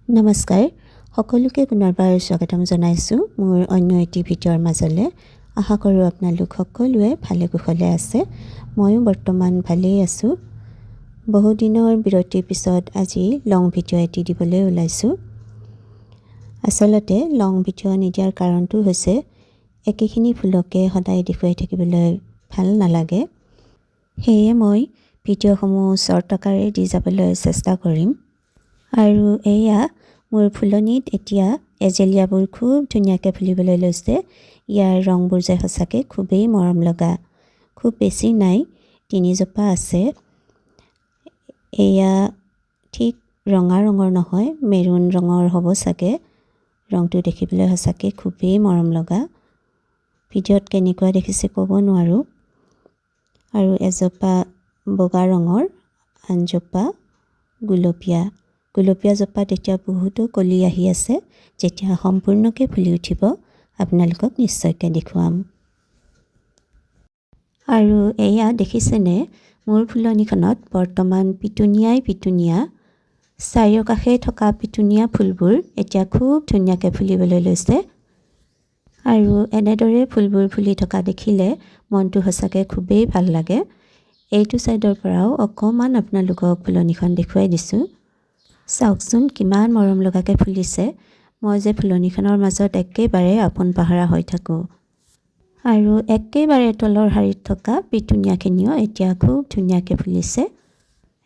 নমস্কাৰ সকলোকে পুনৰবাৰ স্বাগতম জনাইছোঁ মোৰ অন্য এটি ভিডিঅ'ৰ মাজলৈ। আশা কৰোঁ আপোনালোক সকলোৱে ভালে কুশলে আছে। ময়ো বৰ্তমান ভালেই আছোঁ। বহু দিনৰ বিৰতিৰ পিছত আজি লং ভিডিঅ' এটি দিবলৈ ওলাইছোঁ। আচলতে লং ভিডিঅ' নিদিয়াৰ কাৰণটো হৈছে একেখিনি ফুলকে সদায় দেখুৱাই থাকিবলৈ ভাল নালাগে। সেয়ে মই ভিডিঅ'সমূহ শ্বৰ্ট আকাৰে দি যাবলৈ চেষ্টা কৰিম। আৰু এয়া মোৰ ফুলনিত এতিয়া এজেলিয়াবোৰ খুব ধুনীয়াকৈ ফুলিবলৈ লৈছে। ইয়াৰ ৰংবোৰ যে সঁচাকৈ খুবেই মৰম লগা। খুব বেছি নাই, 3 জোপা আছে। এয়া ঠিক ৰঙা ৰঙৰ নহয়, মেৰুন ৰঙৰ হ'ব চাগে। ৰংটো দেখিবলৈ সঁচাকৈ খুবেই মৰম লগা। ভিডিঅ'ত কেনেকুৱা দেখিছে ক'ব নোৱাৰোঁ। আৰু এজোপা বগা ৰঙৰ, আনজোপা গুলপীয়া জোপাত এতিয়া বহুতো কলি আহি আছে। যেতিয়া সম্পূৰ্ণকৈ ফুলি উঠিব আপোনালোকক নিশ্চয়কৈ দেখুৱাম। আৰু এয়া দেখিছেনে, মোৰ ফুলনিখনত বৰ্তমান পিটুনিয়া চাৰিওকাষে থকা পিটুনিয়া ফুলবোৰ এতিয়া খুব ধুনীয়াকৈ ফুলিবলৈ লৈছে। আৰু এনেদৰে ফুলবোৰ ফুলি থকা দেখিলে মনটো সঁচাকৈ খুবেই ভাল লাগে। এইটো ছাইডৰ পৰাও অকণমান আপোনালোকক ফুলনিখন দেখুৱাই দিছোঁ। চাওকচোন কিমান মৰম লগাকৈ ফুলিছে। মই যে ফুলনিখনৰ মাজত একেবাৰে আপোন পাহৰা হৈ থাকোঁ। আৰু একেবাৰে তলৰ শাৰীত থকা পিটুনিয়াখিনিও এতিয়া খুব ধুনীয়াকৈ ফুলিছে।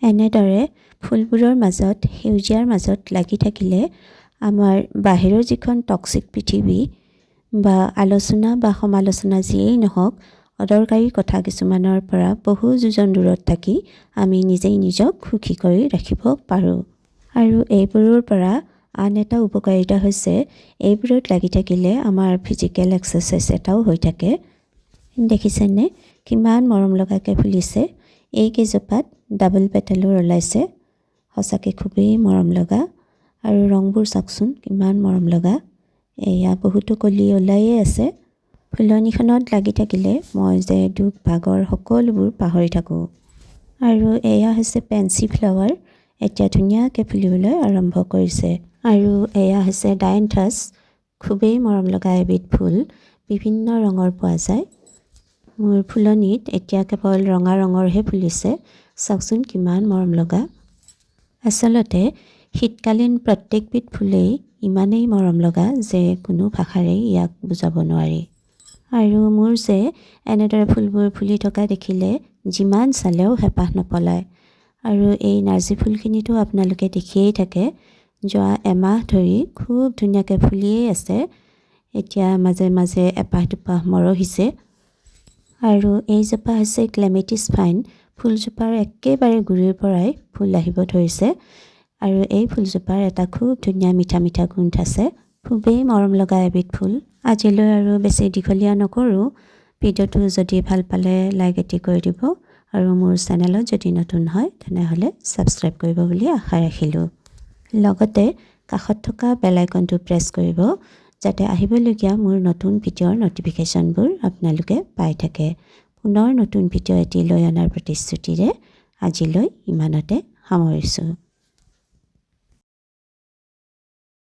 এনেদৰে ফুলবোৰৰ মাজত, সেউজীয়াৰ মাজত লাগি থাকিলে আমাৰ বাহিৰৰ যিখন টক্সিক পৃথিৱী বা আলোচনা বা সমালোচনা যিয়েই নহওক, অদৰকাৰী কথা কিছুমানৰ পৰা বহু যোজন দূৰত থাকি আমি নিজেই নিজক সুখী কৰি ৰাখিব পাৰোঁ। আৰু এইবোৰৰ পৰা আন এটা উপকাৰিতা হৈছে, এইবোৰত লাগি থাকিলে আমাৰ ফিজিকেল এক্সাৰচাইজ এটাও হৈ থাকে। দেখিছেনে কিমান মৰম লগাকৈ ফুলিছে। এইকেইজোপাত ডাবল পেটেলৰ ওলাইছে। সঁচাকৈ খুবেই মৰম লগা। আৰু ৰংবোৰ চাওকচোন কিমান মৰম লগা। এয়া বহুতো কলি ওলাইয়ে আছে। ফুলনিখনত লাগি থাকিলে মই যে দুখ ভাগৰ সকলোবোৰ পাহৰি থাকোঁ। আৰু এয়া হৈছে পেন্সি ফ্লাৱাৰ। এতিয়া ধুনীয়াকৈ ফুলিবলৈ আৰম্ভ কৰিছে। আৰু এয়া হৈছে ডায়েন্থাছ। খুবেই মৰম লগা এবিধ ফুল, বিভিন্ন ৰঙৰ পোৱা যায়। মোৰ ফুলনিত এতিয়া কেৱল ৰঙা ৰঙৰহে ফুলিছে। চাওকচোন কিমান মৰম লগা। আচলতে শীতকালীন প্ৰত্যেকবিধ ফুলেই ইমানেই মৰম লগা যে কোনো ভাষাৰেই ইয়াক বুজাব নোৱাৰি। আৰু মোৰ যে এনেদৰে ফুলবোৰ ফুলি থকা দেখিলে যিমান চালেও হেঁপাহ নপলায়। আৰু এই নাৰ্জী ফুলখিনিতো আপোনালোকে দেখিয়েই থাকে, যোৱা এমাহ ধৰি খুব ধুনীয়াকৈ ফুলিয়েই আছে। এতিয়া মাজে মাজে এপাহ দুপাহ মৰহিছে। আৰু এইজোপা হৈছে ক্লেমেটিছ ফাইন। ফুলজোপাৰ একেবাৰে গুৰিৰ পৰাই ফুল আহিব ধৰিছে। আৰু এই ফুলজোপাৰ এটা খুব ধুনীয়া মিঠা মিঠা গোন্ধ আছে। খুবেই মৰম লগা এবিধ ফুল। আজিলৈ আৰু বেছি দীঘলীয়া নকৰোঁ। ভিডিঅ'টো যদি ভাল পালে লাইক এটি কৰি দিব। আৰু মোৰ চেনেলত যদি নতুন হয় তেনেহ'লে ছাবস্ক্ৰাইব কৰিব বুলি আশা ৰাখিলোঁ। লগতে কাষত থকা বেল আইকনটো প্ৰেছ কৰিব, যাতে আহিবলগীয়া মোৰ নতুন ভিডিঅ'ৰ ন'টিফিকেশ্যনবোৰ আপোনালোকে পাই থাকে। পুনৰ নতুন ভিডিঅ' এটি লৈ অনাৰ প্ৰতিশ্ৰুতিৰে আজিলৈ ইমানতে সামৰিছোঁ।